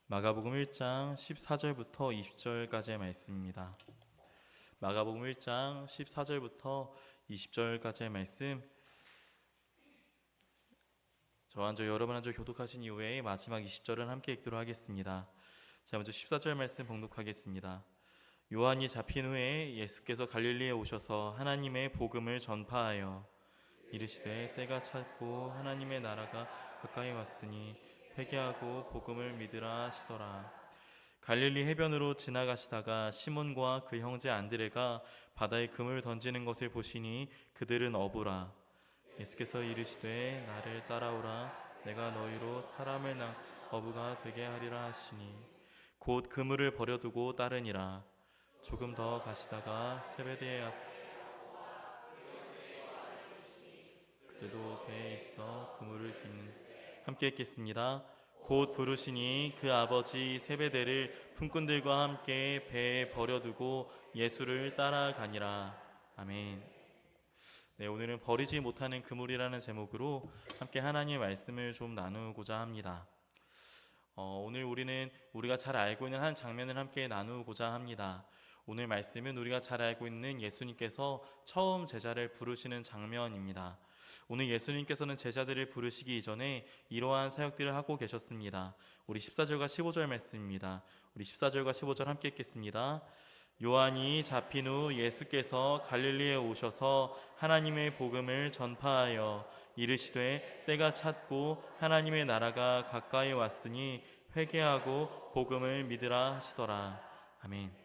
마가복음 1장 14절부터 20절까지의 말씀입니다. 마가복음 1장 14절부터 20절까지의 말씀, 저와 여러분 한 절 교독하신 이후에 마지막 20절은 함께 읽도록 하겠습니다. 자, 먼저 14절 말씀 봉독하겠습니다. 요한이 잡힌 후에 예수께서 갈릴리에 오셔서 하나님의 복음을 전파하여 이르시되 때가 찼고 하나님의 나라가 가까이 왔으니 회개하고 복음을 믿으라 하시더라. 갈릴리 해변으로 지나가시다가 시몬과 그 형제 안드레가 바다에 금을 던지는 것을 보시니 그들은 어부라. 예수께서 이르시되 나를 따라오라. 내가 너희로 사람을 낳은 어부가 되게 하리라 하시니 곧 그물을 버려두고 따르니라. 조금 더 가시다가 세베대의 아들 그때도 배에 있어 그물을 깁는 함께 읽겠습니다. 곧 부르시니 그 아버지 세베대를 품꾼들과 함께 배에 버려두고 예수를 따라가니라. 아멘. 네, 오늘은 버리지 못하는 그물이라는 제목으로 함께 하나님의 말씀을 좀 나누고자 합니다. 오늘 우리는 우리가 잘 알고 있는 한 장면을 함께 나누고자 합니다. 오늘 말씀은 우리가 잘 알고 있는 예수님께서 처음 제자를 부르시는 장면입니다. 오늘 예수님께서는 제자들을 부르시기 이전에 이러한 사역들을 하고 계셨습니다. 우리 14절과 15절 말씀입니다. 우리 14절과 15절 함께 읽겠습니다. 요한이 잡힌 후 예수께서 갈릴리에 오셔서 하나님의 복음을 전파하여 이르시되 때가 찼고 하나님의 나라가 가까이 왔으니 회개하고 복음을 믿으라 하시더라. 아멘.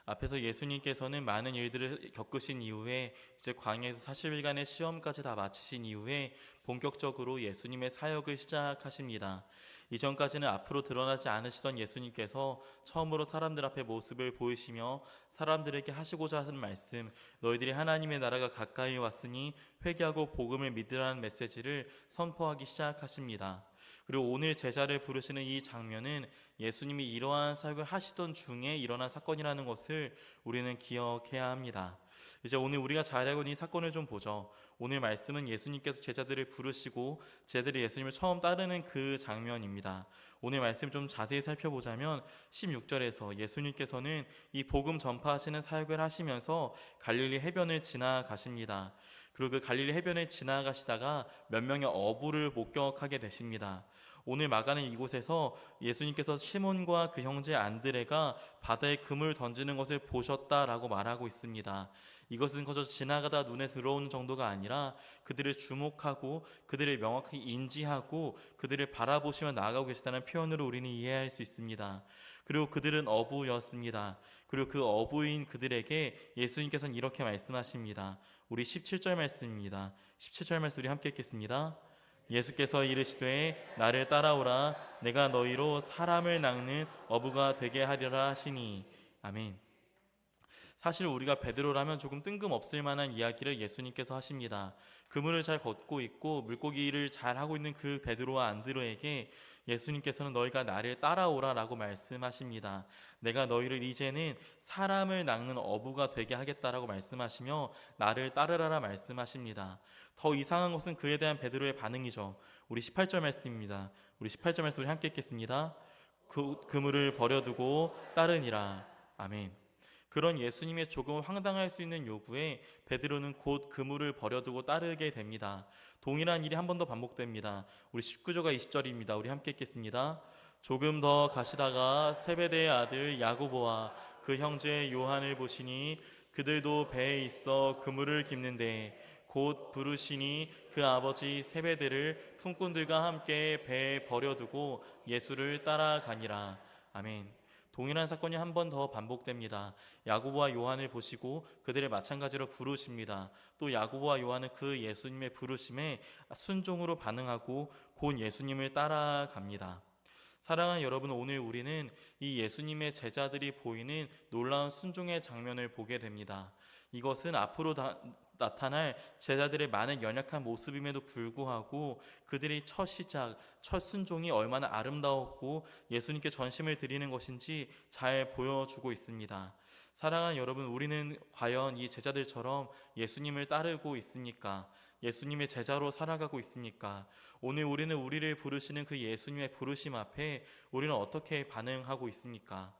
앞에서 예수님께서는 많은 일들을 겪으신 이후에 이제 광야에서 40일간의 시험까지 다 마치신 이후에 본격적으로 예수님의 사역을 시작하십니다. 이전까지는 앞으로 드러나지 않으시던 예수님께서 처음으로 사람들 앞에 모습을 보이시며 사람들에게 하시고자 하는 말씀, 너희들이 하나님의 나라가 가까이 왔으니 회개하고 복음을 믿으라는 메시지를 선포하기 시작하십니다. 그리고 오늘 제자를 부르시는 이 장면은 예수님이 이러한 사역을 하시던 중에 일어난 사건이라는 것을 우리는 기억해야 합니다. 이제 오늘 우리가 잘 알고 있는 이 사건을 좀 보죠. 오늘 말씀은 예수님께서 제자들을 부르시고 제자들이 예수님을 처음 따르는 그 장면입니다. 오늘 말씀 좀 자세히 살펴보자면 16절에서 예수님께서는 이 복음 전파하시는 사역을 하시면서 갈릴리 해변을 지나가십니다. 그리고 그 갈릴리 해변을 지나가시다가 몇 명의 어부를 목격하게 되십니다. 오늘 마가는 이곳에서 예수님께서 시몬과 그 형제 안드레가 바다에 금을 던지는 것을 보셨다라고 말하고 있습니다. 이것은 그저 지나가다 눈에 들어오는 정도가 아니라 그들을 주목하고 그들을 명확히 인지하고 그들을 바라보시며 나아가고 계시다는 표현으로 우리는 이해할 수 있습니다. 그리고 그들은 어부였습니다. 그리고 그 어부인 그들에게 예수님께서는 이렇게 말씀하십니다. 우리 17절 말씀입니다. 17절 말씀 우리 함께 읽겠습니다. 예수께서 이르시되 나를 따라오라. 내가 너희로 사람을 낚는 어부가 되게 하리라 하시니. 아멘. 사실 우리가 베드로라면 조금 뜬금없을 만한 이야기를 예수님께서 하십니다. 그물을 잘 걷고 있고 물고기를 잘 하고 있는 그 베드로와 안드로에게 예수님께서는 너희가 나를 따라오라 라고 말씀하십니다. 내가 너희를 이제는 사람을 낚는 어부가 되게 하겠다라고 말씀하시며 나를 따르라라 말씀하십니다. 더 이상한 것은 그에 대한 베드로의 반응이죠. 우리 18절 말씀입니다. 우리 18절 말씀 우리 함께 읽겠습니다. 그물을 버려두고 따르니라. 아멘. 그런 예수님의 조금 황당할 수 있는 요구에 베드로는 곧 그물을 버려두고 따르게 됩니다. 동일한 일이 한 번 더 반복됩니다. 우리 19절과 20절입니다. 우리 함께 읽겠습니다. 조금 더 가시다가 세베대의 아들 야고보와 그 형제 요한을 보시니 그들도 배에 있어 그물을 깁는데 곧 부르시니 그 아버지 세베대를 품꾼들과 함께 배에 버려두고 예수를 따라가니라. 아멘. 동일한 사건이 한 번 더 반복됩니다. 야고보와 요한을 보시고 그들을 마찬가지로 부르십니다. 또 야고보와 요한은 그 예수님의 부르심에 순종으로 반응하고 곧 예수님을 따라갑니다. 사랑하는 여러분, 오늘 우리는 이 예수님의 제자들이 보이는 놀라운 순종의 장면을 보게 됩니다. 이것은 앞으로 나타날 제자들의 많은 연약한 모습임에도 불구하고 그들의 첫 시작, 첫 순종이 얼마나 아름다웠고 예수님께 전심을 드리는 것인지 잘 보여주고 있습니다. 사랑하는 여러분, 우리는 과연 이 제자들처럼 예수님을 따르고 있습니까? 예수님의 제자로 살아가고 있습니까? 오늘 우리는 우리를 부르시는 그 예수님의 부르심 앞에 우리는 어떻게 반응하고 있습니까?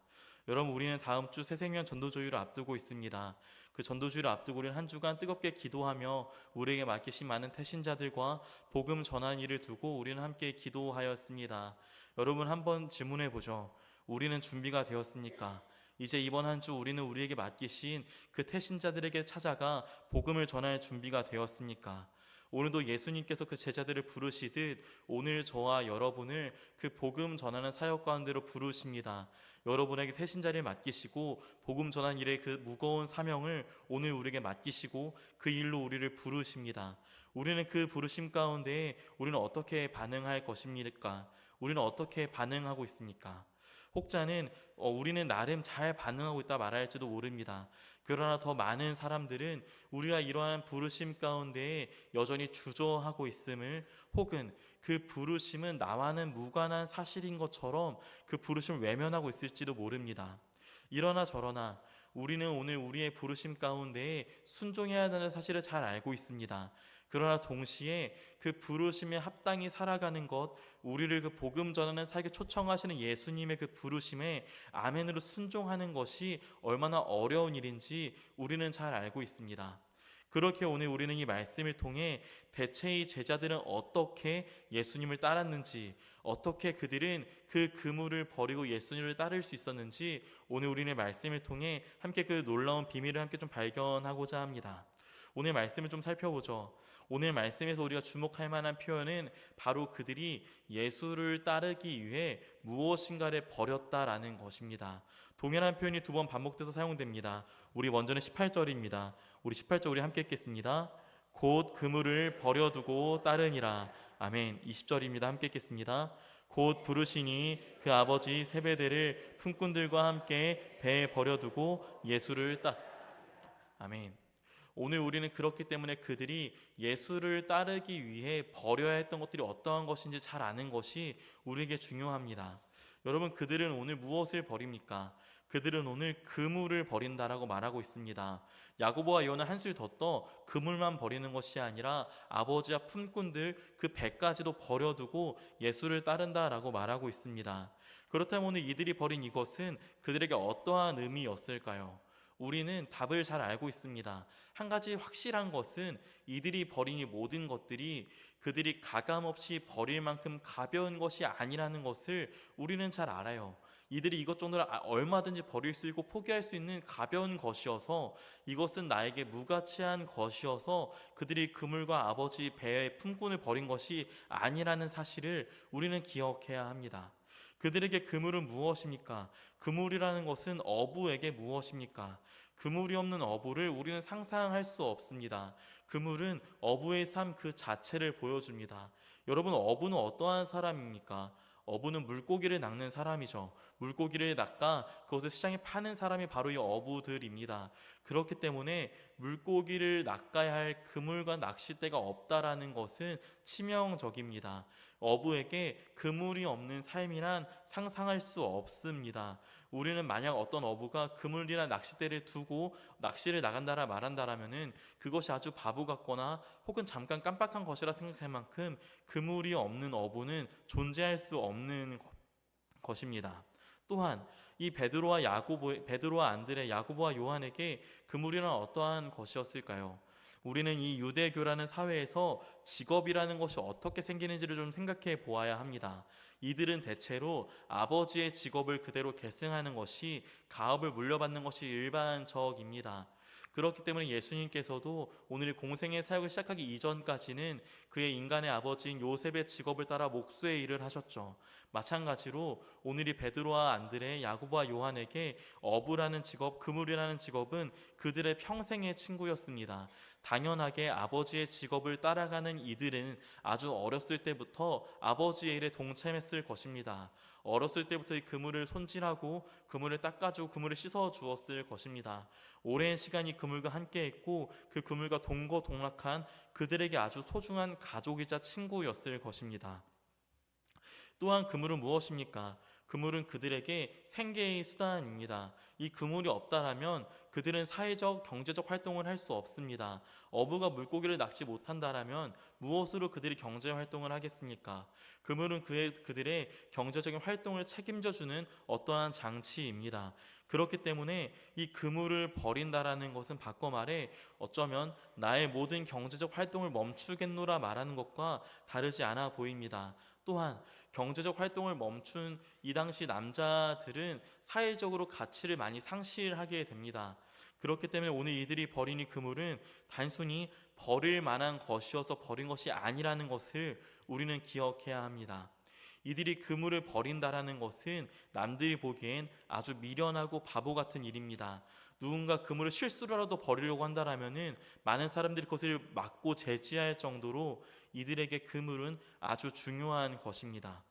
여러분, 우리는 다음 주 새생명 전도주일을 앞두고 있습니다. 그 전도주일을 앞두고 우리는 한 주간 뜨겁게 기도하며 우리에게 맡기신 많은 태신자들과 복음 전한 일을 두고 우리는 함께 기도하였습니다. 여러분, 한번 질문해 보죠. 우리는 준비가 되었습니까? 이제 이번 한 주 우리는 우리에게 맡기신 그 태신자들에게 찾아가 복음을 전할 준비가 되었습니까? 오늘도 예수님께서 그 제자들을 부르시듯 오늘 저와 여러분을 그 복음 전하는 사역 가운데로 부르십니다. 여러분에게 태신자를 맡기시고 복음 전한 일의 그 무거운 사명을 오늘 우리에게 맡기시고 그 일로 우리를 부르십니다. 우리는 그 부르심 가운데 우리는 어떻게 반응할 것입니까? 우리는 어떻게 반응하고 있습니까? 혹자는 우리는 나름 잘 반응하고 있다 말할지도 모릅니다. 그러나 더 많은 사람들은 우리가 이러한 부르심 가운데 여전히 주저하고 있음을, 혹은 그 부르심은 나와는 무관한 사실인 것처럼 그 부르심을 외면하고 있을지도 모릅니다. 이러나 저러나 우리는 오늘 우리의 부르심 가운데 순종해야 하는 사실을 잘 알고 있습니다. 그러나 동시에 그 부르심에 합당히 살아가는 것, 우리를 그 복음 전하는 사역에 초청하시는 예수님의 그 부르심에 아멘으로 순종하는 것이 얼마나 어려운 일인지 우리는 잘 알고 있습니다. 그렇게 오늘 우리는 이 말씀을 통해 대체 이 제자들은 어떻게 예수님을 따랐는지, 어떻게 그들은 그 그물을 버리고 예수님을 따를 수 있었는지 오늘 우리는 말씀을 통해 함께 그 놀라운 비밀을 함께 좀 발견하고자 합니다. 오늘 말씀을 좀 살펴보죠. 오늘 말씀에서 우리가 주목할 만한 표현은 바로 그들이 예수를 따르기 위해 무엇인가를 버렸다라는 것입니다. 동일한 표현이 두 번 반복돼서 사용됩니다. 우리 먼저는 18절입니다. 우리 18절 우리 함께 읽겠습니다. 곧 그물을 버려두고 따르니라. 아멘. 20절입니다. 함께 읽겠습니다. 곧 부르시니 그 아버지 세베대를 품꾼들과 함께 배에 버려두고 예수를 아멘. 오늘 우리는 그렇기 때문에 그들이 예수를 따르기 위해 버려야 했던 것들이 어떠한 것인지 잘 아는 것이 우리에게 중요합니다. 여러분, 그들은 오늘 무엇을 버립니까? 그들은 오늘 그물을 버린다라고 말하고 있습니다. 야고보와 요한은 한술 더 떠 그물만 버리는 것이 아니라 아버지와 품꾼들 그 배까지도 버려두고 예수를 따른다라고 말하고 있습니다. 그렇다면 오늘 이들이 버린 이것은 그들에게 어떠한 의미였을까요? 우리는 답을 잘 알고 있습니다. 한 가지 확실한 것은 이들이 버린 이 모든 것들이 그들이 가감없이 버릴 만큼 가벼운 것이 아니라는 것을 우리는 잘 알아요. 이들이 이것 정도를 얼마든지 버릴 수 있고 포기할 수 있는 가벼운 것이어서, 이것은 나에게 무가치한 것이어서 그들이 그물과 아버지 배의 품꾼을 버린 것이 아니라는 사실을 우리는 기억해야 합니다. 그들에게 그물은 무엇입니까? 그물이라는 것은 어부에게 무엇입니까? 그물이 없는 어부를 우리는 상상할 수 없습니다. 그물은 어부의 삶 그 자체를 보여줍니다. 여러분, 어부는 어떠한 사람입니까? 어부는 물고기를 낚는 사람이죠. 물고기를 낚아 그것을 시장에 파는 사람이 바로 이 어부들입니다. 그렇기 때문에 물고기를 낚아야 할 그물과 낚싯대가 없다라는 것은 치명적입니다. 어부에게 그물이 없는 삶이란 상상할 수 없습니다. 우리는 만약 어떤 어부가 그물이나 낚싯대를 두고 낚시를 나간다라 말한다라면은 그것이 아주 바보 같거나 혹은 잠깐 깜빡한 것이라 생각할 만큼 그물이 없는 어부는 존재할 수 없는 것입니다. 또한 이 베드로와 안드레, 야고보와 요한에게 그물이란 어떠한 것이었을까요? 우리는 이 유대교라는 사회에서 직업이라는 것이 어떻게 생기는지를 좀 생각해 보아야 합니다. 이들은 대체로 아버지의 직업을 그대로 계승하는 것이, 가업을 물려받는 것이 일반적입니다. 그렇기 때문에 예수님께서도 오늘 공생의 사역을 시작하기 이전까지는 그의 인간의 아버지인 요셉의 직업을 따라 목수의 일을 하셨죠. 마찬가지로 오늘 이 베드로와 안드레, 야고보와 요한에게 어부라는 직업, 그물이라는 직업은 그들의 평생의 친구였습니다. 당연하게 아버지의 직업을 따라가는 이들은 아주 어렸을 때부터 아버지의 일에 동참했을 것입니다. 어렸을 때부터 이 그물을 손질하고 그물을 닦아주고 그물을 씻어 주었을 것입니다. 오랜 시간이 그물과 함께 했고 그 그물과 동거동락한 그들에게 아주 소중한 가족이자 친구였을 것입니다. 또한 그물은 무엇입니까? 그물은 그들에게 생계의 수단입니다. 이 그물이 없다라면 그들은 사회적, 경제적 활동을 할 수 없습니다. 어부가 물고기를 낚지 못한다라면 무엇으로 그들이 경제 활동을 하겠습니까? 그물은 그들의 경제적인 활동을 책임져주는 어떠한 장치입니다. 그렇기 때문에 이 그물을 버린다라는 것은 바꿔 말해 어쩌면 나의 모든 경제적 활동을 멈추겠노라 말하는 것과 다르지 않아 보입니다. 또한 경제적 활동을 멈춘 이 당시 남자들은 사회적으로 가치를 많이 상실하게 됩니다. 그렇기 때문에 오늘 이들이 버린 이 그물은 단순히 버릴 만한 것이어서 버린 것이 아니라는 것을 우리는 기억해야 합니다. 이들이 그물을 버린다라는 것은 남들이 보기엔 아주 미련하고 바보 같은 일입니다. 누군가 그물을 실수로라도 버리려고 한다라면은 많은 사람들이 그것을 막고 제지할 정도로 이들에게 그물은 아주 중요한 것입니다.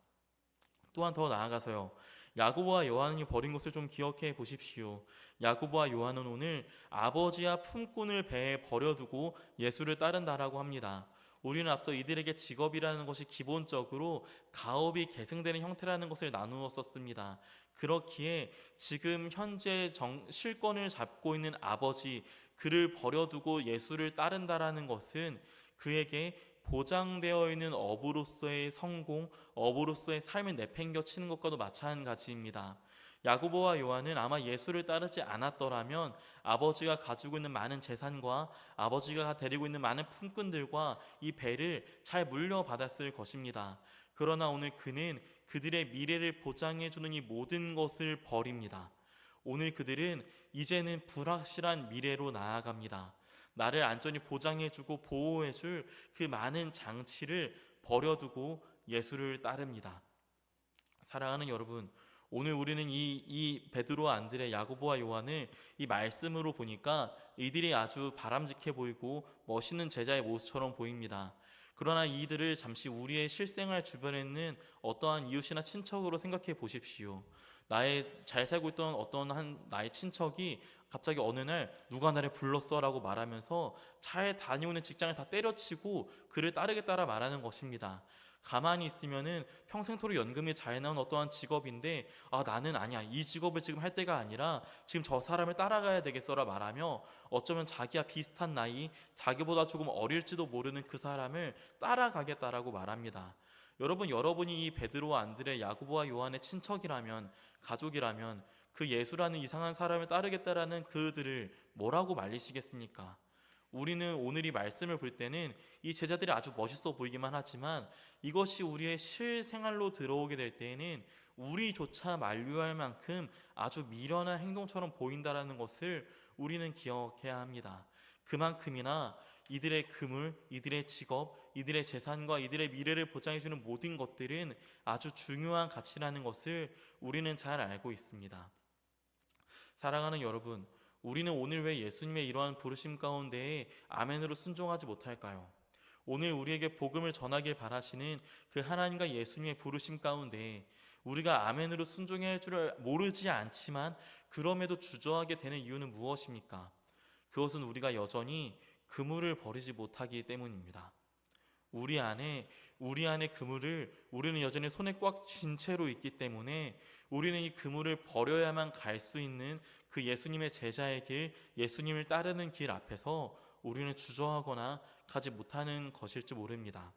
또한 더 나아가서요, 야고보와 요한이 버린 것을 좀 기억해 보십시오. 야고보와 요한은 오늘 아버지와 품꾼을 배에 버려두고 예수를 따른다라고 합니다. 우리는 앞서 이들에게 직업이라는 것이 기본적으로 가업이 계승되는 형태라는 것을 나누었었습니다. 그렇기에 지금 현재 실권을 잡고 있는 아버지, 그를 버려두고 예수를 따른다라는 것은 그에게 보장되어 있는 어부로서의 성공, 어부로서의 삶을 내팽겨치는 것과도 마찬가지입니다. 야고보와 요한은 아마 예수를 따르지 않았더라면 아버지가 가지고 있는 많은 재산과 아버지가 데리고 있는 많은 품꾼들과 이 배를 잘 물려받았을 것입니다. 그러나 오늘 그는 그들의 미래를 보장해주는 이 모든 것을 버립니다. 오늘 그들은 이제는 불확실한 미래로 나아갑니다. 나를 안전히 보장해주고 보호해줄 그 많은 장치를 버려두고 예수를 따릅니다. 사랑하는 여러분, 오늘 우리는 이 베드로, 안드레, 야고보와 요한을 이 말씀으로 보니까 이들이 아주 바람직해 보이고 멋있는 제자의 모습처럼 보입니다. 그러나 이들을 잠시 우리의 실생활 주변에 있는 어떠한 이웃이나 친척으로 생각해 보십시오. 나의 잘 살고 있던 어떤 나의 친척이 갑자기 어느 날 누가 나를 불렀어 라고 말하면서 잘 다니오는 직장을 다 때려치고 그를 따르겠다라 말하는 것입니다. 가만히 있으면은 평생토록 연금이 잘 나온 어떠한 직업인데 나는 아니야, 이 직업을 지금 할 때가 아니라 지금 저 사람을 따라가야 되겠어라 말하며 어쩌면 자기와 비슷한 나이, 자기보다 조금 어릴지도 모르는 그 사람을 따라가겠다라고 말합니다. 여러분이 이 베드로, 안드레, 야고보와 요한의 친척이라면, 가족이라면 그 예수라는 이상한 사람을 따르겠다라는 그들을 뭐라고 말리시겠습니까? 우리는 오늘 이 말씀을 볼 때는 이 제자들이 아주 멋있어 보이기만 하지만 이것이 우리의 실생활로 들어오게 될 때에는 우리조차 만류할 만큼 아주 미련한 행동처럼 보인다라는 것을 우리는 기억해야 합니다. 그만큼이나 이들의 그물, 이들의 직업, 이들의 재산과 이들의 미래를 보장해주는 모든 것들은 아주 중요한 가치라는 것을 우리는 잘 알고 있습니다. 사랑하는 여러분, 우리는 오늘 왜 예수님의 이러한 부르심 가운데에 아멘으로 순종하지 못할까요? 오늘 우리에게 복음을 전하길 바라시는 그 하나님과 예수님의 부르심 가운데 우리가 아멘으로 순종해야 할 줄을 모르지 않지만 그럼에도 주저하게 되는 이유는 무엇입니까? 그것은 우리가 여전히 그물을 버리지 못하기 때문입니다. 우리 안에 그물을 우리는 여전히 손에 꽉 쥔 채로 있기 때문에 우리는 이 그물을 버려야만 갈 수 있는 그 예수님의 제자의 길, 예수님을 따르는 길 앞에서 우리는 주저하거나 가지 못하는 것일지 모릅니다.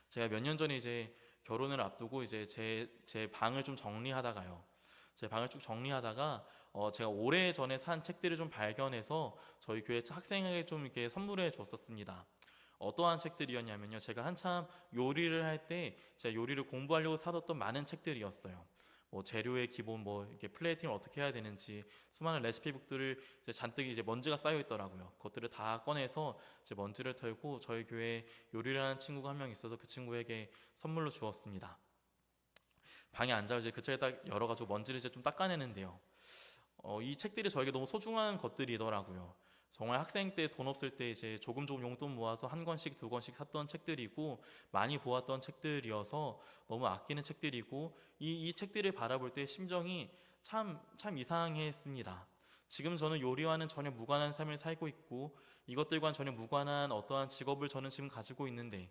제가 몇 년 전에 이제 결혼을 앞두고 이제 제 방을 좀 정리하다가요. 제 방을 쭉 정리하다가 제가 오래전에 산 책들을 좀 발견해서 저희 교회 학생에게 좀 이렇게 선물해 줬었습니다. 어떠한 책들이었냐면요, 제가 한참 요리를 할 때 제가 요리를 공부하려고 사뒀던 많은 책들이었어요. 재료의 기본, 이렇게 플레이팅을 어떻게 해야 되는지 수많은 레시피북들을 이제 잔뜩 이제 먼지가 쌓여 있더라고요. 그것들을 다 꺼내서 이제 먼지를 털고 저희 교회에 요리를 하는 친구가 한 명 있어서 그 친구에게 선물로 주었습니다. 방에 앉아 이제 그 책을 딱 열어가지고 먼지를 이제 좀 닦아내는데요. 이 책들이 저에게 너무 소중한 것들이더라고요. 정말 학생 때 돈 없을 때 이제 조금 용돈 모아서 한 권씩 두 권씩 샀던 책들이고 많이 보았던 책들이어서 너무 아끼는 책들이고 이 책들을 바라볼 때 심정이 참 이상했습니다. 지금 저는 요리와는 전혀 무관한 삶을 살고 있고 이것들과는 전혀 무관한 어떠한 직업을 저는 지금 가지고 있는데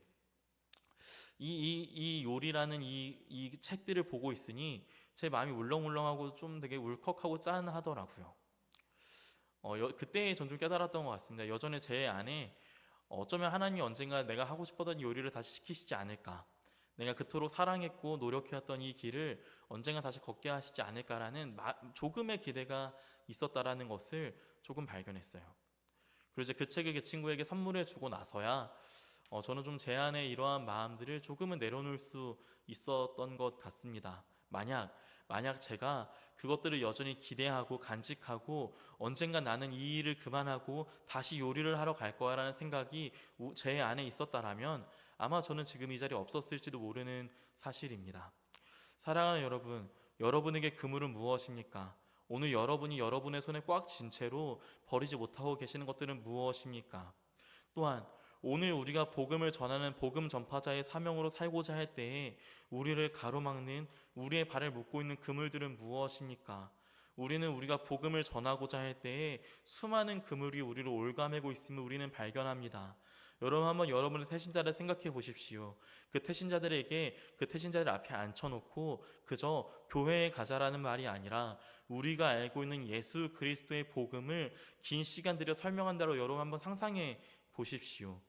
이 요리라는 이 책들을 보고 있으니 제 마음이 울렁울렁하고 좀 되게 울컥하고 짠하더라고요. 그때 전 좀 깨달았던 것 같습니다. 여전히 제 안에 어쩌면 하나님이 언젠가 내가 하고 싶었던 요리를 다시 시키시지 않을까, 내가 그토록 사랑했고 노력해왔던 이 길을 언젠가 다시 걷게 하시지 않을까라는 조금의 기대가 있었다라는 것을 조금 발견했어요. 그리고 이제 그 책을 그 친구에게 선물해 주고 나서야 저는 좀 제 안에 이러한 마음들을 조금은 내려놓을 수 있었던 것 같습니다. 만약 제가 그것들을 여전히 기대하고 간직하고 언젠가 나는 이 일을 그만하고 다시 요리를 하러 갈 거야라는 생각이 제 안에 있었다라면 아마 저는 지금 이 자리에 없었을지도 모르는 사실입니다. 사랑하는 여러분, 여러분에게 그물은 무엇입니까? 오늘 여러분이 여러분의 손에 꽉 쥔 채로 버리지 못하고 계시는 것들은 무엇입니까? 또한 오늘 우리가 복음을 전하는 복음 전파자의 사명으로 살고자 할 때에 우리를 가로막는, 우리의 발을 묶고 있는 그물들은 무엇입니까? 우리는 우리가 복음을 전하고자 할 때에 수많은 그물이 우리를 올가매고 있음을 우리는 발견합니다. 여러분, 한번 여러분의 태신자를 생각해 보십시오. 그 태신자들에게 그 태신자들 앞에 앉혀놓고 그저 교회에 가자라는 말이 아니라 우리가 알고 있는 예수 그리스도의 복음을 긴 시간 들여 설명한다로 여러분 한번 상상해 보십시오.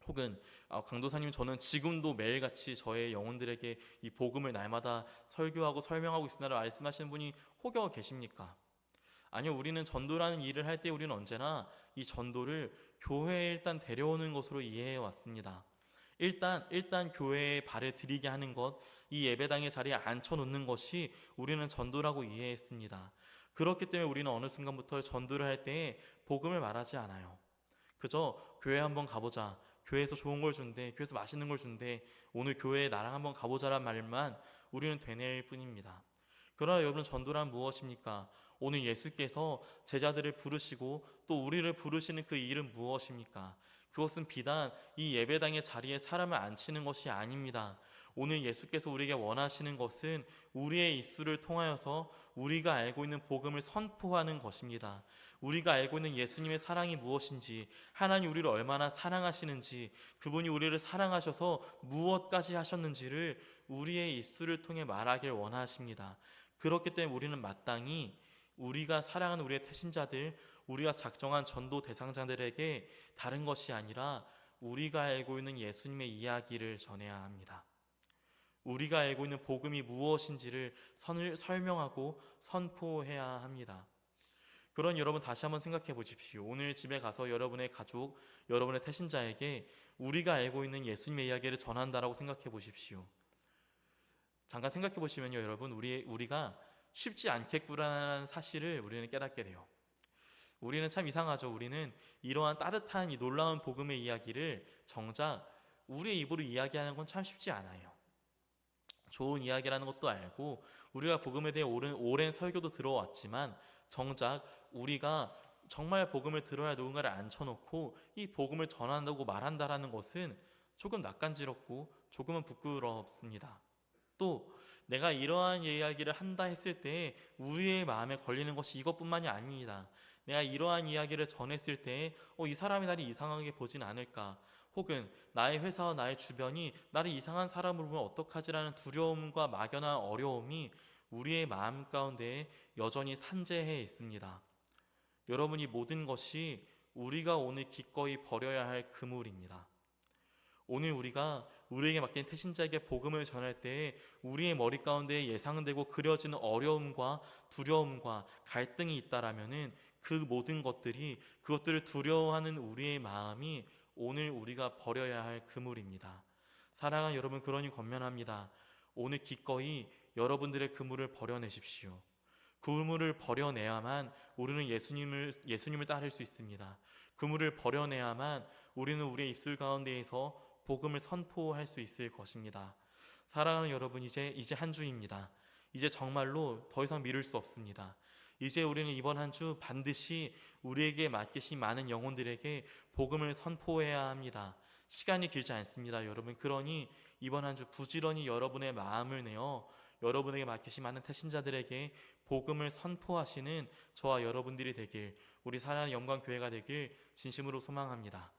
혹은 강도사님, 저는 지금도 매일같이 저의 영혼들에게 이 복음을 날마다 설교하고 설명하고 있으나라 말씀하시는 분이 혹여 계십니까? 아니요, 우리는 전도라는 일을 할 때 우리는 언제나 이 전도를 교회에 일단 데려오는 것으로 이해해 왔습니다. 일단 교회에 발을 들이게 하는 것, 이 예배당의 자리에 앉혀놓는 것이 우리는 전도라고 이해했습니다. 그렇기 때문에 우리는 어느 순간부터 전도를 할 때 복음을 말하지 않아요. 그저 교회 한번 가보자, 교회에서 좋은 걸 준대, 교회에서 맛있는 걸 준대, 오늘 교회에 나랑 한번 가보자란 말만 우리는 되뇌일 뿐입니다. 그러나 여러분, 전도란 무엇입니까? 오늘 예수께서 제자들을 부르시고 또 우리를 부르시는 그 일은 무엇입니까? 그것은 비단 이 예배당의 자리에 사람을 앉히는 것이 아닙니다. 오늘 예수께서 우리에게 원하시는 것은 우리의 입술을 통하여서 우리가 알고 있는 복음을 선포하는 것입니다. 우리가 알고 있는 예수님의 사랑이 무엇인지, 하나님 우리를 얼마나 사랑하시는지, 그분이 우리를 사랑하셔서 무엇까지 하셨는지를 우리의 입술을 통해 말하길 원하십니다. 그렇기 때문에 우리는 마땅히 우리가 사랑하는 우리의 태신자들, 우리가 작정한 전도 대상자들에게 다른 것이 아니라 우리가 알고 있는 예수님의 이야기를 전해야 합니다. 우리가 알고 있는 복음이 무엇인지를 설명하고 선포해야 합니다. 그런 여러분, 다시 한번 생각해 보십시오. 오늘 집에 가서 여러분의 가족, 여러분의 태신자에게 우리가 알고 있는 예수님의 이야기를 전한다라고 생각해 보십시오. 잠깐 생각해 보시면요, 여러분, 우리가 쉽지 않겠구나라는 사실을 우리는 깨닫게 돼요. 우리는 참 이상하죠. 우리는 이러한 따뜻한 이 놀라운 복음의 이야기를 정작 우리의 입으로 이야기하는 건 참 쉽지 않아요. 좋은 이야기라는 것도 알고 우리가 복음에 대해 오랜 설교도 들어왔지만 정작 우리가 정말 복음을 들어야 누군가를 앉혀놓고 이 복음을 전한다고 말한다라는 것은 조금 낯간지럽고 조금은 부끄럽습니다. 또 내가 이러한 이야기를 한다 했을 때 우리의 마음에 걸리는 것이 이것뿐만이 아닙니다. 내가 이러한 이야기를 전했을 때 이 사람이 나를 이상하게 보진 않을까, 혹은 나의 회사와 나의 주변이 나를 이상한 사람으로 보면 어떡하지라는 두려움과 막연한 어려움이 우리의 마음 가운데 여전히 산재해 있습니다. 여러분, 이 모든 것이 우리가 오늘 기꺼이 버려야 할 그물입니다. 오늘 우리가 우리에게 맡긴 태신자에게 복음을 전할 때 우리의 머리 가운데 예상되고 그려지는 어려움과 두려움과 갈등이 있다라면은 그 모든 그것들을 두려워하는 우리의 마음이 오늘 우리가 버려야 할 그물입니다. 사랑하는 여러분, 그러니 권면합니다. 오늘 기꺼이 여러분들의 그물을 버려내십시오. 그물을 버려내야만 우리는 예수님을 따를 수 있습니다. 그물을 버려내야만 우리는 우리의 입술 가운데에서 복음을 선포할 수 있을 것입니다. 사랑하는 여러분, 이제 한 주입니다. 이제 정말로 더 이상 미룰 수 없습니다. 이제 우리는 이번 한 주 반드시 우리에게 맡기신 많은 영혼들에게 복음을 선포해야 합니다. 시간이 길지 않습니다, 여러분. 그러니 이번 한 주 부지런히 여러분의 마음을 내어 여러분에게 맡기신 많은 태신자들에게 복음을 선포하시는 저와 여러분들이 되길, 우리 사랑하는 영광교회가 되길 진심으로 소망합니다.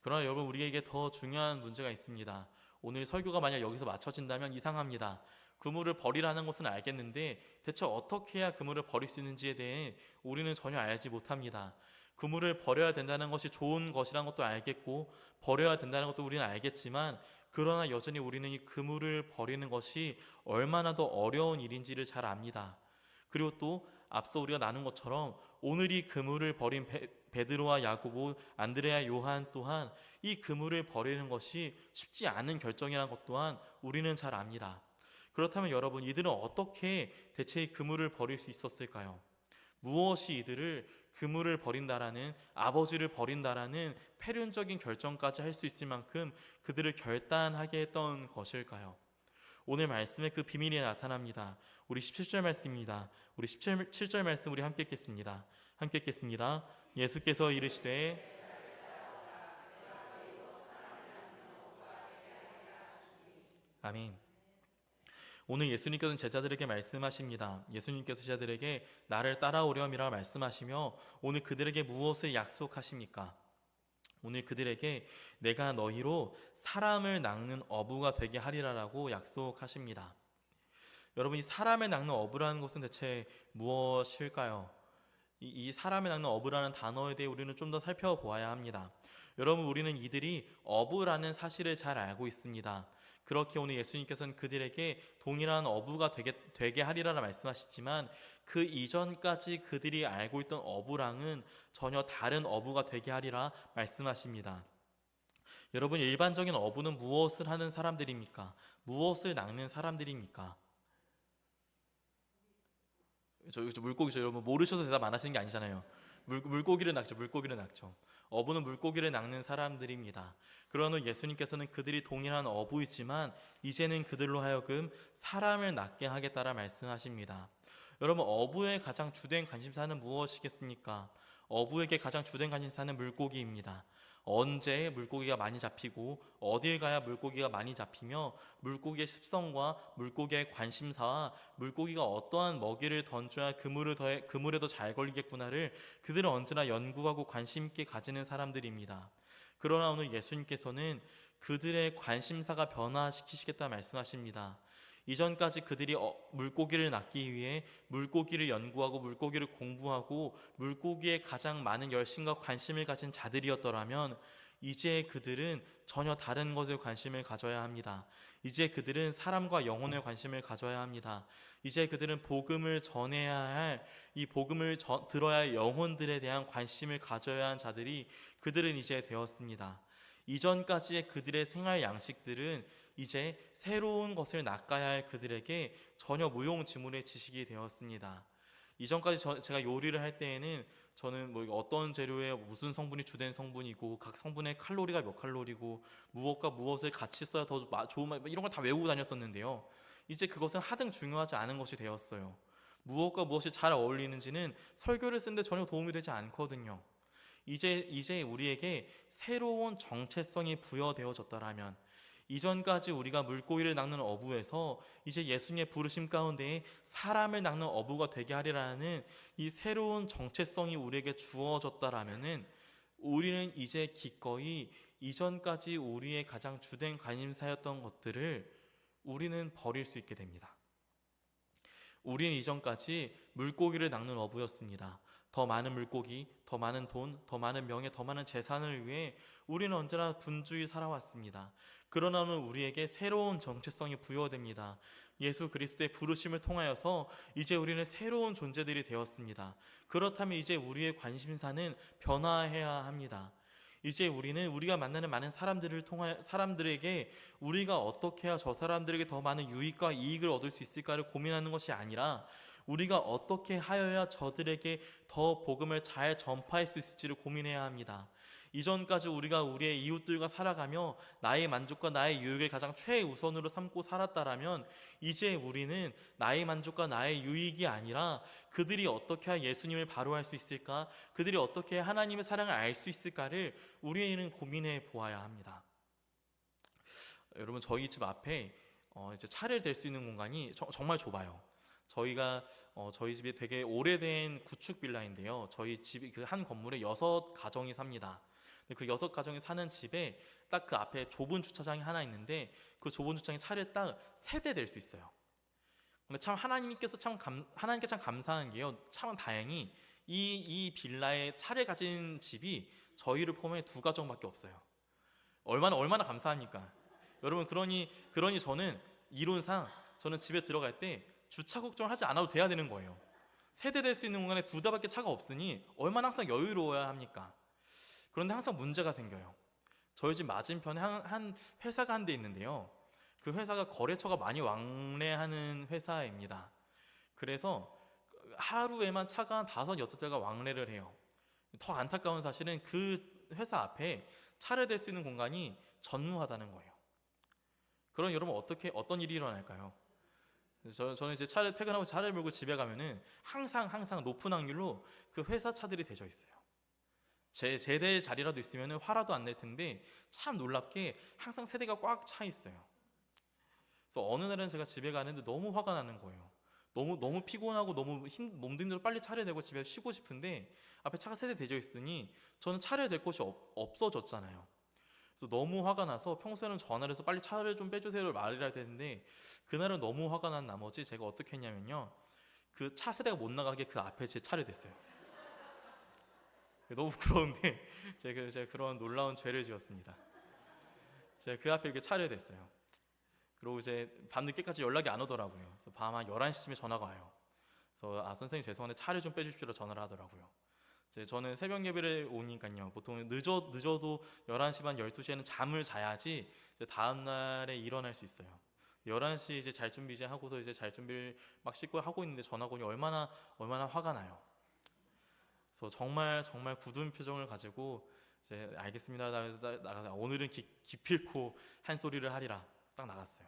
그러나 여러분, 우리에게 더 중요한 문제가 있습니다. 오늘 설교가 만약 여기서 맞춰진다면 이상합니다. 그물을 버리라는 것은 알겠는데 대체 어떻게 해야 그물을 버릴 수 있는지에 대해 우리는 전혀 알지 못합니다. 그물을 버려야 된다는 것이 좋은 것이라는 것도 알겠고 버려야 된다는 것도 우리는 알겠지만, 그러나 여전히 우리는 이 그물을 버리는 것이 얼마나 더 어려운 일인지를 잘 압니다. 그리고 또 앞서 우리가 나눈 것처럼 오늘 이 그물을 버린 베드로와 야고보, 안드레아, 요한 또한 이 그물을 버리는 것이 쉽지 않은 결정이라는 것 또한 우리는 잘 압니다. 그렇다면 여러분, 이들은 어떻게 대체 이 그물을 버릴 수 있었을까요? 무엇이 이들을 그물을 버린다라는, 아버지를 버린다라는 패륜적인 결정까지 할 수 있을 만큼 그들을 결단하게 했던 것일까요? 오늘 말씀에 그 비밀이 나타납니다. 우리 17절 말씀입니다. 우리 17절 말씀 우리 함께 읽겠습니다. 함께 읽겠습니다. 예수께서 이르시되 아멘. 오늘 예수님께서는 제자들에게 말씀하십니다. 예수님께서 제자들에게 나를 따라오렴이라 말씀하시며 오늘 그들에게 무엇을 약속하십니까? 오늘 그들에게 내가 너희로 사람을 낚는 어부가 되게 하리라라고 약속하십니다. 여러분, 이 사람을 낚는 어부라는 것은 대체 무엇일까요? 이 사람을 낚는 어부라는 단어에 대해 우리는 좀 더 살펴보아야 합니다. 여러분, 우리는 이들이 어부라는 사실을 잘 알고 있습니다. 그렇게 오늘 예수님께서는 그들에게 동일한 어부가 되게 하리라 말씀하시지만 그 이전까지 그들이 알고 있던 어부랑은 전혀 다른 어부가 되게 하리라 말씀하십니다. 여러분, 일반적인 어부는 무엇을 하는 사람들입니까? 무엇을 낚는 사람들입니까? 저 물고기죠. 여러분, 모르셔서 대답 안 하시는 게 아니잖아요. 물고기를 낚죠. 물고기를 낚죠. 어부는 물고기를 낚는 사람들입니다. 그러나 예수님께서는 그들이 동일한 어부이지만 이제는 그들로 하여금 사람을 낚게 하겠다라 말씀하십니다. 여러분, 어부의 가장 주된 관심사는 무엇이겠습니까? 어부에게 가장 주된 관심사는 물고기입니다. 언제 물고기가 많이 잡히고 어딜 가야 물고기가 많이 잡히며 물고기의 습성과 물고기의 관심사와 물고기가 어떠한 먹이를 던져야 그물에 더 잘 걸리겠구나를 그들은 언제나 연구하고 관심 있게 가지는 사람들입니다. 그러나 오늘 예수님께서는 그들의 관심사가 변화시키시겠다 말씀하십니다. 이전까지 그들이 물고기를 낚기 위해 물고기를 연구하고 물고기를 공부하고 물고기에 가장 많은 열심과 관심을 가진 자들이었더라면 이제 그들은 전혀 다른 것에 관심을 가져야 합니다. 이제 그들은 사람과 영혼에 관심을 가져야 합니다. 이제 그들은 복음을 전해야 할, 이 복음을 들어야 할 영혼들에 대한 관심을 가져야 한 자들이 그들은 이제 되었습니다. 이전까지의 그들의 생활 양식들은 이제 새로운 것을 낚아야 할 그들에게 전혀 무용지물의 지식이 되었습니다. 이전까지 제가 요리를 할 때에는 저는 어떤 재료에 무슨 성분이 주된 성분이고 각 성분의 칼로리가 몇 칼로리고 무엇과 무엇을 같이 써야 더 좋은 맛, 이런 걸 다 외우고 다녔었는데요. 이제 그것은 하등 중요하지 않은 것이 되었어요. 무엇과 무엇이 잘 어울리는지는 설교를 쓰는데 전혀 도움이 되지 않거든요. 이제 우리에게 새로운 정체성이 부여되어졌더라면, 이전까지 우리가 물고기를 낚는 어부에서 이제 예수님의 부르심 가운데 사람을 낚는 어부가 되게 하리라는 이 새로운 정체성이 우리에게 주어졌다라면은 우리는 이제 기꺼이 이전까지 우리의 가장 주된 관심사였던 것들을 우리는 버릴 수 있게 됩니다. 우리는 이전까지 물고기를 낚는 어부였습니다. 더 많은 물고기, 더 많은 돈, 더 많은 명예, 더 많은 재산을 위해 우리는 언제나 분주히 살아왔습니다. 그러나 오늘 우리에게 새로운 정체성이 부여됩니다. 예수 그리스도의 부르심을 통하여서 이제 우리는 새로운 존재들이 되었습니다. 그렇다면 이제 우리의 관심사는 변화해야 합니다. 이제 우리는 우리가 만나는 많은 사람들에게 우리가 어떻게 해야 저 사람들에게 더 많은 유익과 이익을 얻을 수 있을까를 고민하는 것이 아니라 우리가 어떻게 하여야 저들에게 더 복음을 잘 전파할 수 있을지를 고민해야 합니다. 이전까지 우리가 우리의 이웃들과 살아가며 나의 만족과 나의 유익을 가장 최우선으로 삼고 살았다라면 이제 우리는 나의 만족과 나의 유익이 아니라 그들이 어떻게 해야 예수님을 바로 알 수 있을까, 그들이 어떻게 해야 하나님의 사랑을 알 수 있을까를 우리는 고민해 보아야 합니다. 여러분, 저희 집 앞에 이제 차를 댈 수 있는 공간이 정말 좁아요. 저희 집이 되게 오래된 구축 빌라인데요. 저희 집이 그 한 건물에 6가정이 삽니다. 근데 그 6가정이 사는 집에 딱 그 앞에 좁은 주차장이 하나 있는데 그 좁은 주차장에 차를 딱 3대 댈 수 있어요. 근데 참 하나님께 참 감사한 게요. 참 다행히 이 빌라에 차를 가진 집이 저희를 포함해 2가정밖에 없어요. 얼마나 감사합니까? 여러분, 그러니 저는 이론상 저는 집에 들어갈 때 주차 걱정을 하지 않아도 돼야 되는 거예요. 3대 될 수 있는 공간에 2대밖에 차가 없으니 얼마나 항상 여유로워야 합니까? 그런데 항상 문제가 생겨요. 저희 집 맞은편에 한 회사가 한 대 있는데요. 그 회사가 거래처가 많이 왕래하는 회사입니다. 그래서 하루에만 차가 한 5, 6대가 왕래를 해요. 더 안타까운 사실은 그 회사 앞에 차를 댈 수 있는 공간이 전무하다는 거예요. 그럼 여러분 어떤 일이 일어날까요? 저는 이제 퇴근하고 차를 몰고 집에 가면은 항상 높은 확률로 그 회사 차들이 대져 있어요. 제 대 자리라도 있으면은 화라도 안 낼 텐데 참 놀랍게 항상 3대가 꽉 차 있어요. 그래서 어느 날은 제가 집에 가는데 너무 화가 나는 거예요. 너무 피곤하고 몸도 힘들어 빨리 차를 대고 집에 쉬고 싶은데 앞에 차가 3대 대져 있으니 저는 차를 댈 곳이 없어졌잖아요. 그래서 너무 화가 나서 평소에는 전화를 해서 빨리 차를 좀 빼주세요를 말을 해야 되는데 그날은 너무 화가 난 나머지 제가 어떻게 했냐면요. 그 차 3대가 못 나가게 그 앞에 제 차를 댔어요. 너무 부끄러운데 제가 그런 놀라운 죄를 지었습니다. 제가 그 앞에 이렇게 차를 댔어요. 그리고 이제 밤늦게까지 연락이 안 오더라고요. 그래서 밤 한 11시쯤에 전화가 와요. 그래서 선생님 죄송한데 차를 좀 빼주십시오 전화를 하더라고요. 저는 새벽 예배를 오니까요. 보통 늦어도 11시 반 12시에는 잠을 자야지 이제 다음 날에 일어날 수 있어요. 11시 이제 잘 준비 이제 하고서 이제 잘 준비를 막 씻고 하고 있는데 전화가 오니 얼마나 화가 나요. 그래서 정말 굳은 표정을 가지고 이제 알겠습니다. 오늘은 기필코 한 소리를 하리라. 딱 나갔어요.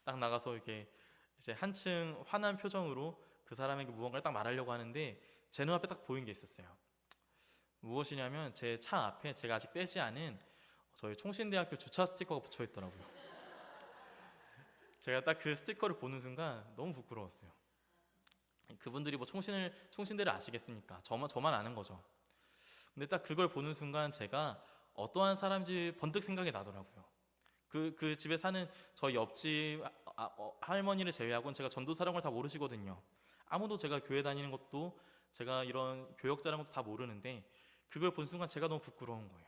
딱 나가서 이렇게 이제 한층 화난 표정으로 그 사람에게 무언가를 딱 말하려고 하는데 제 눈앞에 딱 보인 게 있었어요. 무엇이냐면 제 차 앞에 제가 아직 떼지 않은 저희 총신대학교 주차 스티커가 붙여 있더라고요. 제가 딱 그 스티커를 보는 순간 너무 부끄러웠어요. 그분들이 뭐 총신대를 아시겠습니까? 저만 아는 거죠. 근데 딱 그걸 보는 순간 제가 어떠한 사람인지 번뜩 생각이 나더라고요. 그 집에 사는 저희 옆집 할머니를 제외하고는 제가 전도사라는 걸 다 모르시거든요. 아무도 제가 교회 다니는 것도 제가 이런 교역자라는 것도 다 모르는데 그걸 본 순간 제가 너무 부끄러운 거예요.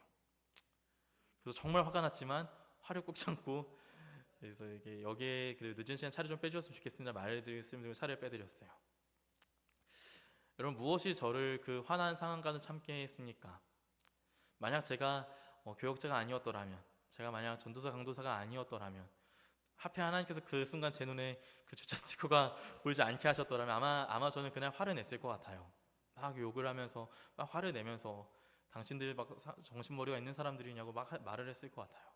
그래서 정말 화가 났지만 화를 꾹 참고 그래서 이게 여기에 늦은 시간 차를 좀 빼주셨으면 좋겠습니다 말을 드렸으면 차를 빼드렸어요. 여러분, 무엇이 저를 그 화난 상황까지 참게 했습니까? 만약 제가 교역자가 아니었더라면, 제가 만약 전도사 강도사가 아니었더라면, 하필 하나님께서 그 순간 제 눈에 그 주차 스티커가 보이지 않게 하셨더라면 아마 저는 그날 화를 냈을 것 같아요. 막 욕을 하면서 막 화를 내면서 당신들 막 정신머리가 있는 사람들이냐고 막 말을 했을 것 같아요.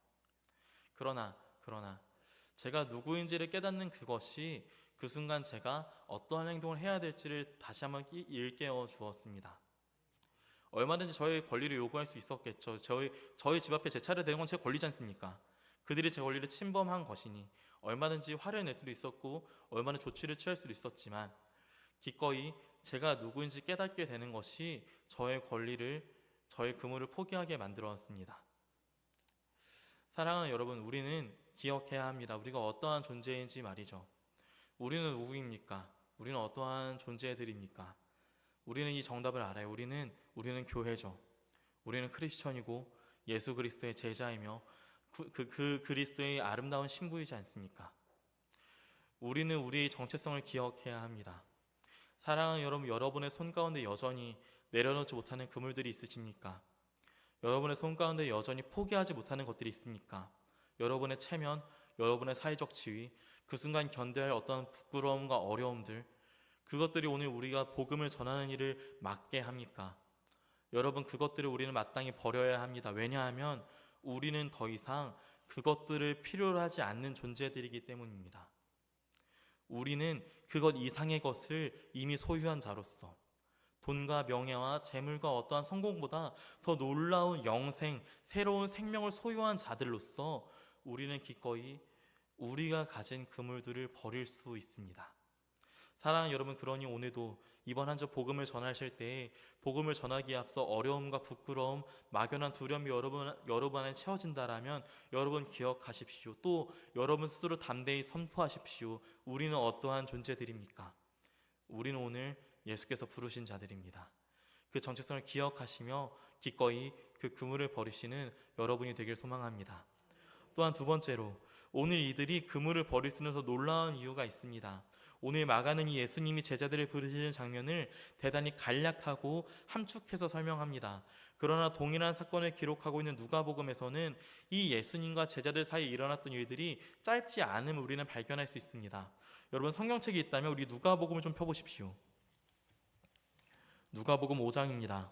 그러나 제가 누구인지를 깨닫는 그것이 그 순간 제가 어떠한 행동을 해야 될지를 다시 한번 일깨워 주었습니다. 얼마든지 저의 권리를 요구할 수 있었겠죠. 저희 집 앞에 제 차를 대는 건 제 권리지 않습니까? 그들이 제 권리를 침범한 것이니 얼마든지 화를 낼 수도 있었고 얼마나 조치를 취할 수도 있었지만 기꺼이 제가 누구인지 깨닫게 되는 것이 저의 권리를, 저의 그물을 포기하게 만들었습니다. 사랑하는 여러분, 우리는 기억해야 합니다. 우리가 어떠한 존재인지 말이죠. 우리는 누구입니까? 우리는 어떠한 존재들입니까? 우리는 이 정답을 알아요. 우리는 교회죠. 우리는 크리스천이고 예수 그리스도의 제자이며 그 그리스도의 아름다운 신부이지 않습니까? 우리는 우리의 정체성을 기억해야 합니다. 사랑하는 여러분, 여러분의 손 가운데 여전히 내려놓지 못하는 그물들이 있으십니까? 여러분의 손 가운데 여전히 포기하지 못하는 것들이 있습니까? 여러분의 체면, 여러분의 사회적 지위, 그 순간 견뎌야 할 어떤 부끄러움과 어려움들, 그것들이 오늘 우리가 복음을 전하는 일을 막게 합니까? 여러분, 그것들을 우리는 마땅히 버려야 합니다. 왜냐하면 우리는 더 이상 그것들을 필요로 하지 않는 존재들이기 때문입니다. 우리는 그것 이상의 것을 이미 소유한 자로서 돈과 명예와 재물과 어떠한 성공보다 더 놀라운 영생, 새로운 생명을 소유한 자들로서 우리는 기꺼이 우리가 가진 그물들을 버릴 수 있습니다. 사랑하는 여러분, 그러니 오늘도 이번 한 주 복음을 전하실 때 복음을 전하기에 앞서 어려움과 부끄러움, 막연한 두려움이 여러분 안에 채워진다라면 여러분 기억하십시오. 또 여러분 스스로 담대히 선포하십시오. 우리는 어떠한 존재들입니까? 우리는 오늘 예수께서 부르신 자들입니다. 그 정체성을 기억하시며 기꺼이 그 그물을 버리시는 여러분이 되길 소망합니다. 또한 두 번째로, 오늘 이들이 그물을 버릴 수 있는 더 놀라운 이유가 있습니다. 오늘 마가는 이 예수님이 제자들을 부르시는 장면을 대단히 간략하고 함축해서 설명합니다. 그러나 동일한 사건을 기록하고 있는 누가복음에서는 이 예수님과 제자들 사이에 일어났던 일들이 짧지 않음을 우리는 발견할 수 있습니다. 여러분, 성경책이 있다면 우리 누가복음을 좀 펴보십시오. 누가복음 5장입니다.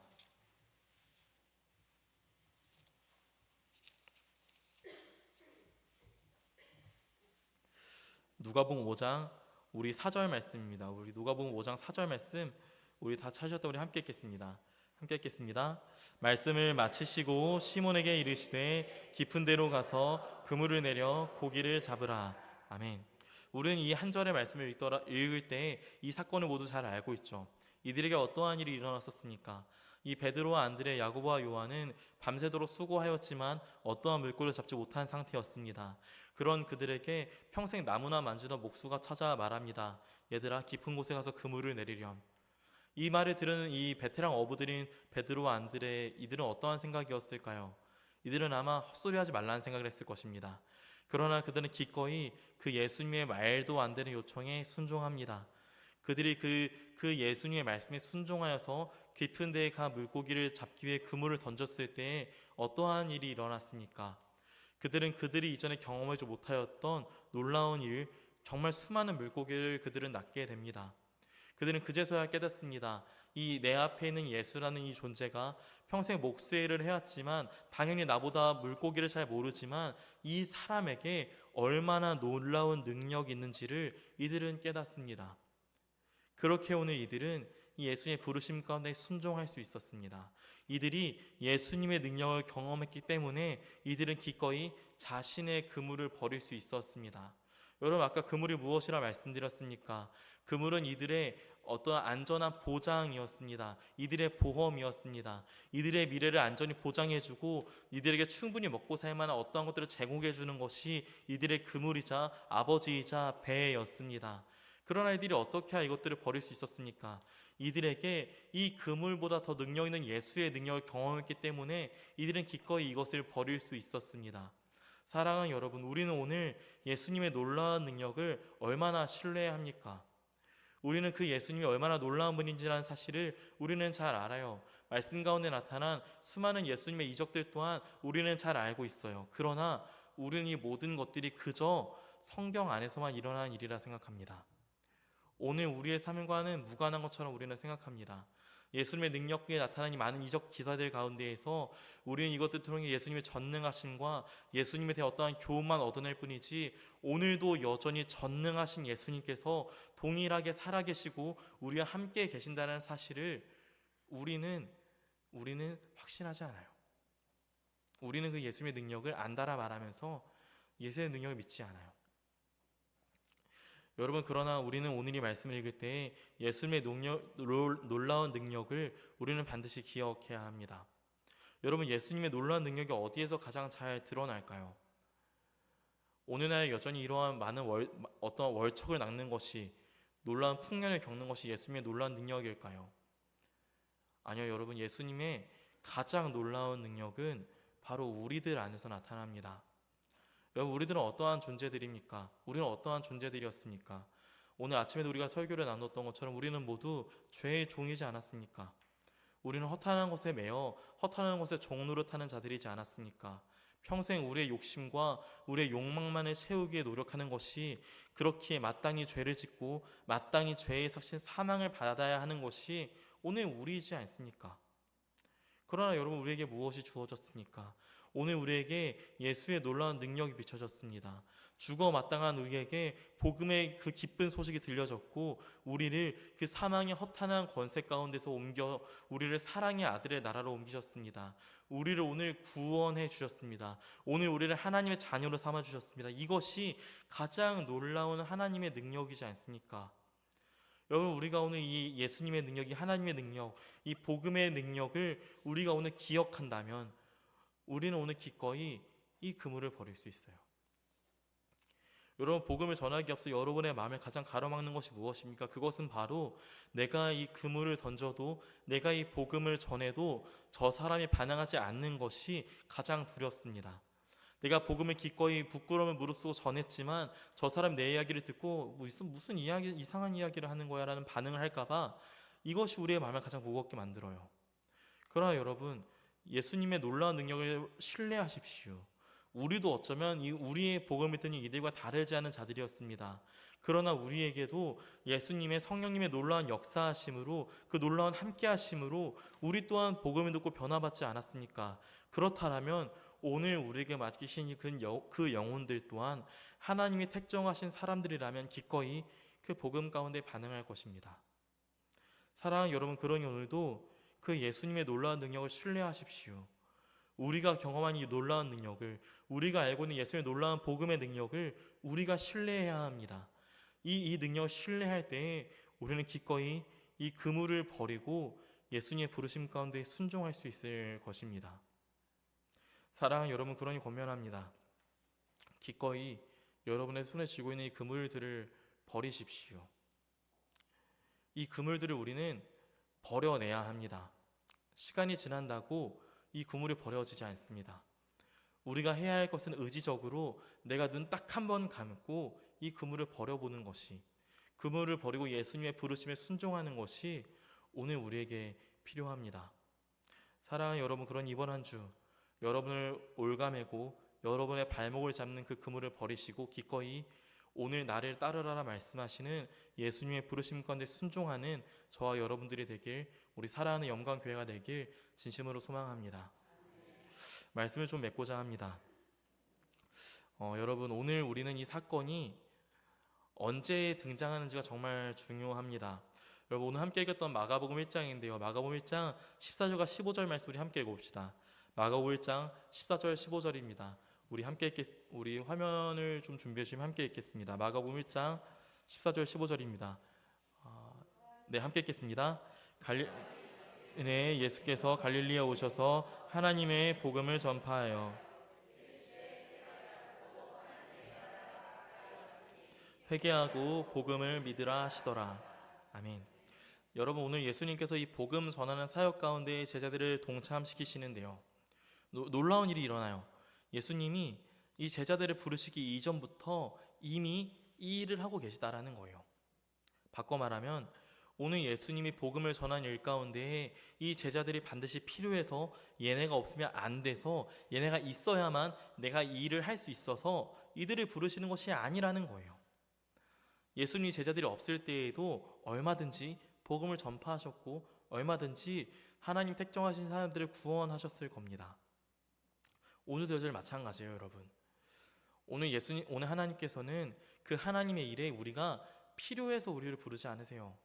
누가복음 5장 우리 4절 말씀입니다. 우리 누가복음 5장 4절 말씀 우리 다 찾으셨다면 우리 함께 읽겠습니다. 함께 읽겠습니다. 말씀을 마치시고 시몬에게 이르시되 깊은 데로 가서 그물을 내려 고기를 잡으라. 아멘. 우리는 이 한 절의 말씀을 읽을 때 이 사건을 모두 잘 알고 있죠. 이들에게 어떠한 일이 일어났었습니까? 이 베드로와 안드레, 야고보와 요한은 밤새도록 수고하였지만 어떠한 물고기를 잡지 못한 상태였습니다. 그런 그들에게 평생 나무나 만지던 목수가 찾아와 말합니다. 얘들아, 깊은 곳에 가서 그물을 내리렴. 이 말을 들은 이 베테랑 어부들인 베드로와 안드레, 이들은 어떠한 생각이었을까요? 이들은 아마 헛소리하지 말라는 생각을 했을 것입니다. 그러나 그들은 기꺼이 그 예수님의 말도 안 되는 요청에 순종합니다. 그들이 그 예수님의 말씀에 순종하여서 깊은 데에 가 물고기를 잡기 위해 그물을 던졌을 때 어떠한 일이 일어났습니까? 그들은 그들이 이전에 경험하지 못하였던 놀라운 일, 정말 수많은 물고기를 그들은 낚게 됩니다. 그들은 그제서야 깨닫습니다. 이 내 앞에 있는 예수라는 이 존재가 평생 목수의 일을 해왔지만 당연히 나보다 물고기를 잘 모르지만 이 사람에게 얼마나 놀라운 능력이 있는지를 이들은 깨닫습니다. 그렇게 오늘 이들은 이 예수님의 부르심 가운데 순종할 수 있었습니다. 이들이 예수님의 능력을 경험했기 때문에 이들은 기꺼이 자신의 그물을 버릴 수 있었습니다. 여러분, 아까 그물이 무엇이라 말씀드렸습니까? 그물은 이들의 어떠한 안전한 보장이었습니다. 이들의 보험이었습니다. 이들의 미래를 안전히 보장해주고 이들에게 충분히 먹고 살 만한 어떠한 것들을 제공해주는 것이 이들의 그물이자 아버지이자 배였습니다. 그러나 이들이 어떻게 이것들을 버릴 수 있었습니까? 이들에게 이 그물보다 더 능력 있는 예수의 능력을 경험했기 때문에 이들은 기꺼이 이것을 버릴 수 있었습니다. 사랑하는 여러분, 우리는 오늘 예수님의 놀라운 능력을 얼마나 신뢰합니까? 우리는 그 예수님이 얼마나 놀라운 분인지라는 사실을 우리는 잘 알아요. 말씀 가운데 나타난 수많은 예수님의 이적들 또한 우리는 잘 알고 있어요. 그러나 우리는 이 모든 것들이 그저 성경 안에서만 일어난 일이라 생각합니다. 오늘 우리의 삶과는 무관한 것처럼 우리는 생각합니다. 예수님의 능력에 나타난 이 많은 이적 기사들 가운데에서 우리는 이것들 통해 예수님의 전능하심과 예수님에 대해 어떠한 교훈만 얻어낼 뿐이지 오늘도 여전히 전능하신 예수님께서 동일하게 살아계시고 우리와 함께 계신다는 사실을 우리는 확신하지 않아요. 우리는 그 예수님의 능력을 안다라 말하면서 예수의 능력을 믿지 않아요. 여러분, 그러나 우리는 오늘 이 말씀을 읽을 때 예수님의 놀라운 능력을 우리는 반드시 기억해야 합니다. 여러분, 예수님의 놀라운 능력이 어디에서 가장 잘 드러날까요? 오늘날 여전히 이러한 많은 어떤 월척을 낚는 것이, 놀라운 풍년을 겪는 것이 예수님의 놀라운 능력일까요? 아니요, 여러분, 예수님의 가장 놀라운 능력은 바로 우리들 안에서 나타납니다. 여러분, 우리들은 어떠한 존재들입니까? 우리는 어떠한 존재들이었습니까? 오늘 아침에도 우리가 설교를 나눴던 것처럼 우리는 모두 죄의 종이지 않았습니까? 우리는 허탄한 것에 매여 허탄한 것에 종노릇하는 자들이지 않았습니까? 평생 우리의 욕심과 우리의 욕망만을 채우기에 노력하는 것이, 그렇기에 마땅히 죄를 짓고 마땅히 죄의 삭신 사망을 받아야 하는 것이 오늘 우리이지 않습니까? 그러나 여러분, 우리에게 무엇이 주어졌습니까? 오늘 우리에게 예수의 놀라운 능력이 비춰졌습니다. 죽어 마땅한 우리에게 복음의 그 기쁜 소식이 들려졌고 우리를 그 사망의 허탄한 권세 가운데서 옮겨 우리를 사랑의 아들의 나라로 옮기셨습니다. 우리를 오늘 구원해 주셨습니다. 오늘 우리를 하나님의 자녀로 삼아 주셨습니다. 이것이 가장 놀라운 하나님의 능력이지 않습니까? 여러분, 우리가 오늘 이 예수님의 능력이 하나님의 능력, 이 복음의 능력을 우리가 오늘 기억한다면 우리는 오늘 기꺼이 이 그물을 버릴 수 있어요. 여러분, 복음을 전하기 앞서 여러분의 마음을 가장 가로막는 것이 무엇입니까? 그것은 바로 내가 이 그물을 던져도, 내가 이 복음을 전해도 저 사람이 반응하지 않는 것이 가장 두렵습니다. 내가 복음을 기꺼이 부끄러움을 무릅쓰고 전했지만 저 사람 내 이야기를 듣고 무슨 이야기, 이상한 이야기를 하는 거야 라는 반응을 할까봐 이것이 우리의 마음을 가장 무겁게 만들어요. 그러나 여러분, 예수님의 놀라운 능력을 신뢰하십시오. 우리도 어쩌면 우리의 복음을 듣는 이들과 다르지 않은 자들이었습니다. 그러나 우리에게도 예수님의 성령님의 놀라운 역사하심으로, 그 놀라운 함께하심으로 우리 또한 복음을 듣고 변화받지 않았습니까? 그렇다면 오늘 우리에게 맡기신 그 영혼들 또한 하나님이 택정하신 사람들이라면 기꺼이 그 복음 가운데 반응할 것입니다. 사랑하는 여러분, 그러니 오늘도 그 예수님의 놀라운 능력을 신뢰하십시오. 우리가 경험한 이 놀라운 능력을, 우리가 알고 있는 예수님의 놀라운 복음의 능력을 우리가 신뢰해야 합니다. 이 능력을 신뢰할 때에 우리는 기꺼이 이 그물을 버리고 예수님의 부르심 가운데 순종할 수 있을 것입니다. 사랑하는 여러분, 그러니 권면합니다. 기꺼이 여러분의 손에 쥐고 있는 이 그물들을 버리십시오. 이 그물들을 우리는 버려내야 합니다. 시간이 지난다고 이 그물이 버려지지 않습니다. 우리가 해야 할 것은 의지적으로 내가 눈 딱 한 번 감고 이 그물을 버려보는 것이, 그물을 버리고 예수님의 부르심에 순종하는 것이 오늘 우리에게 필요합니다. 사랑하는 여러분, 그런 이번 한 주 여러분을 올가매고 여러분의 발목을 잡는 그 그물을 버리시고 기꺼이 오늘 나를 따르라 말씀하시는 예수님의 부르심 가운데 순종하는 저와 여러분들이 되길, 우리 사랑하는 영광교회가 되길 진심으로 소망합니다. 말씀을 좀 맺고자 합니다. 여러분, 오늘 우리는 이 사건이 언제 등장하는지가 정말 중요합니다. 여러분, 오늘 함께 읽었던 마가복음 1장인데요. 마가복음 1장 14절과 15절 말씀 우리 함께 읽어봅시다. 마가복음 1장 14절 15절입니다. 우리 화면을 좀 준비해 주시면 함께 읽겠습니다. 마가복음 1장 14절 15절입니다. 네, 함께 읽겠습니다. 예수께서 갈릴리에 오셔서 하나님의 복음을 전파하여 회개하고 복음을 믿으라 하시더라. 아멘. 여러분, 오늘 예수님께서 이 복음 전하는 사역 가운데 제자들을 동참시키시는데요. 놀라운 일이 일어나요. 예수님이 이 제자들을 부르시기 이전부터 이미 이 일을 하고 계시다라는 거예요. 바꿔 말하면 오늘 예수님이 복음을 전한 일 가운데 이 제자들이 반드시 필요해서, 얘네가 없으면 안 돼서, 얘네가 있어야만 내가 이 일을 할 수 있어서 이들을 부르시는 것이 아니라는 거예요. 예수님이 제자들이 없을 때에도 얼마든지 복음을 전파하셨고 얼마든지 하나님 택정하신 사람들을 구원하셨을 겁니다. 오늘도 여전히 마찬가지예요, 여러분. 오늘 하나님께서는 그 하나님의 일에 우리가 필요해서 우리를 부르지 않으세요.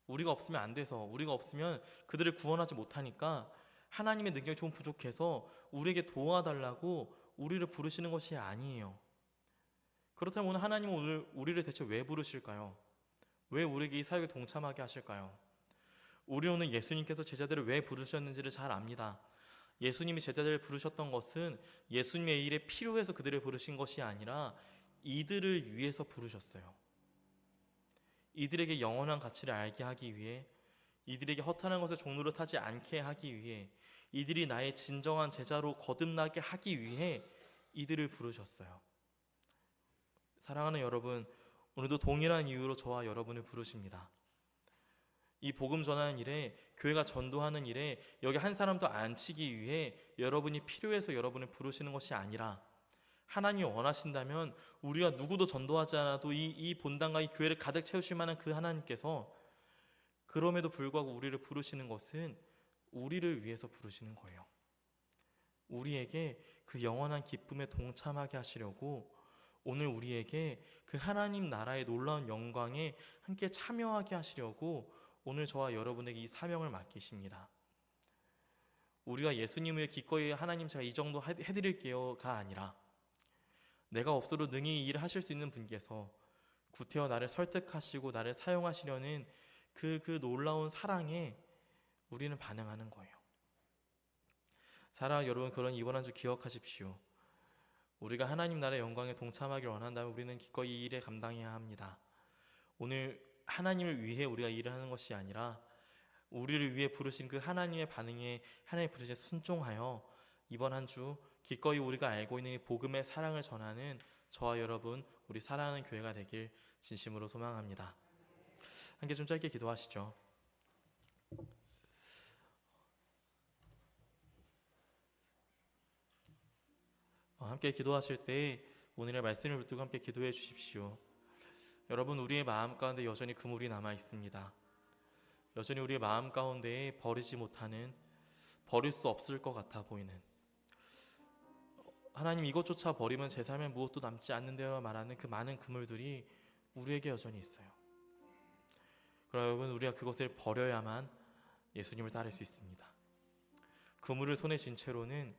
우리가 없으면 안 돼서, 우리가 없으면 그들을 구원하지 못하니까 하나님의 능력이 좀 부족해서 우리에게 도와달라고 우리를 부르시는 것이 아니에요. 그렇다면 오늘 하나님은 오늘 우리를 대체 왜 부르실까요? 왜 우리에게 이 사역에 동참하게 하실까요? 우리 오늘 예수님께서 제자들을 왜 부르셨는지를 잘 압니다. 예수님이 제자들을 부르셨던 것은 예수님의 일에 필요해서 그들을 부르신 것이 아니라 이들을 위해서 부르셨어요. 이들에게 영원한 가치를 알게 하기 위해, 이들에게 허탄한 것에 종로를 타지 않게 하기 위해, 이들이 나의 진정한 제자로 거듭나게 하기 위해 이들을 부르셨어요. 사랑하는 여러분, 오늘도 동일한 이유로 저와 여러분을 부르십니다. 이 복음 전하는 일에, 교회가 전도하는 일에 여기 한 사람도 안 치기 위해 여러분이 필요해서 여러분을 부르시는 것이 아니라, 하나님이 원하신다면 우리가 누구도 전도하지 않아도 이 본당과 이 교회를 가득 채우실 만한 그 하나님께서 그럼에도 불구하고 우리를 부르시는 것은 우리를 위해서 부르시는 거예요. 우리에게 그 영원한 기쁨에 동참하게 하시려고, 오늘 우리에게 그 하나님 나라의 놀라운 영광에 함께 참여하게 하시려고 오늘 저와 여러분에게 이 사명을 맡기십니다. 우리가 예수님 위해 기꺼이 하나님 제가 이 정도 해드릴게요가 아니라, 내가 없어도 능히 이 일을 하실 수 있는 분께서 구태여 나를 설득하시고 나를 사용하시려는 그 놀라운 사랑에 우리는 반응하는 거예요. 사랑하는 여러분, 그런 이번 한 주 기억하십시오. 우리가 하나님 나라의 영광에 동참하길 원한다면 우리는 기꺼이 이 일에 감당해야 합니다. 오늘 하나님을 위해 우리가 일을 하는 것이 아니라 우리를 위해 부르신 그 하나님의 반응에, 하나님의 부르심에 순종하여 이번 한 주 기꺼이 우리가 알고 있는 이 복음의 사랑을 전하는 저와 여러분, 우리 사랑하는 교회가 되길 진심으로 소망합니다. 함께 좀 짧게 기도하시죠. 함께 기도하실 때 오늘의 말씀을 붙들고 함께 기도해 주십시오. 여러분, 우리의 마음 가운데 여전히 그물이 남아 있습니다. 여전히 우리의 마음 가운데 버리지 못하는, 버릴 수 없을 것 같아 보이는, 하나님 이것조차 버리면 제 삶에 무엇도 남지 않는다고 말하는 그 많은 그물들이 우리에게 여전히 있어요. 그러나 여러분, 우리가 그것을 버려야만 예수님을 따를 수 있습니다. 그물을 손에 쥔 채로는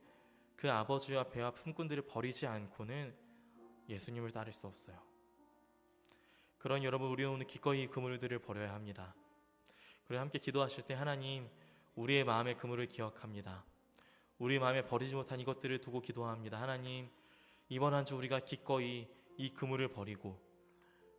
그 아버지와 배와 품꾼들을 버리지 않고는 예수님을 따를 수 없어요. 그런 여러분, 우리는 오늘 기꺼이 그물들을 버려야 합니다. 그래 함께 기도하실 때 하나님, 우리의 마음의 그물을 기억합니다. 우리 마음에 버리지 못한 이것들을 두고 기도합니다. 하나님, 이번 한 주 우리가 기꺼이 이 그물을 버리고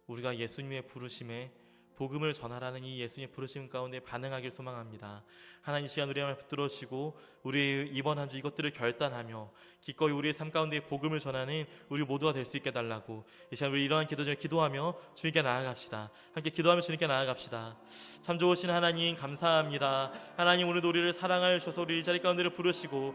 우리가 예수님의 부르심에 복음을 전하라는 이 예수님의 부르심 가운데 반응하길 소망합니다. 하나님, 이 시간 우리의 마음을 붙들어 주시고 우리 이번 한 주 이것들을 결단하며 기꺼이 우리의 삶 가운데 복음을 전하는 우리 모두가 될 수 있게 달라고 이 시간 우리 이러한 기도 중에 기도하며 주님께 나아갑시다. 함께 기도하며 주님께 나아갑시다. 참 좋으신 하나님, 감사합니다. 하나님, 오늘도 우리를 사랑하여 주셔서 우리 이 자리 가운데를 부르시고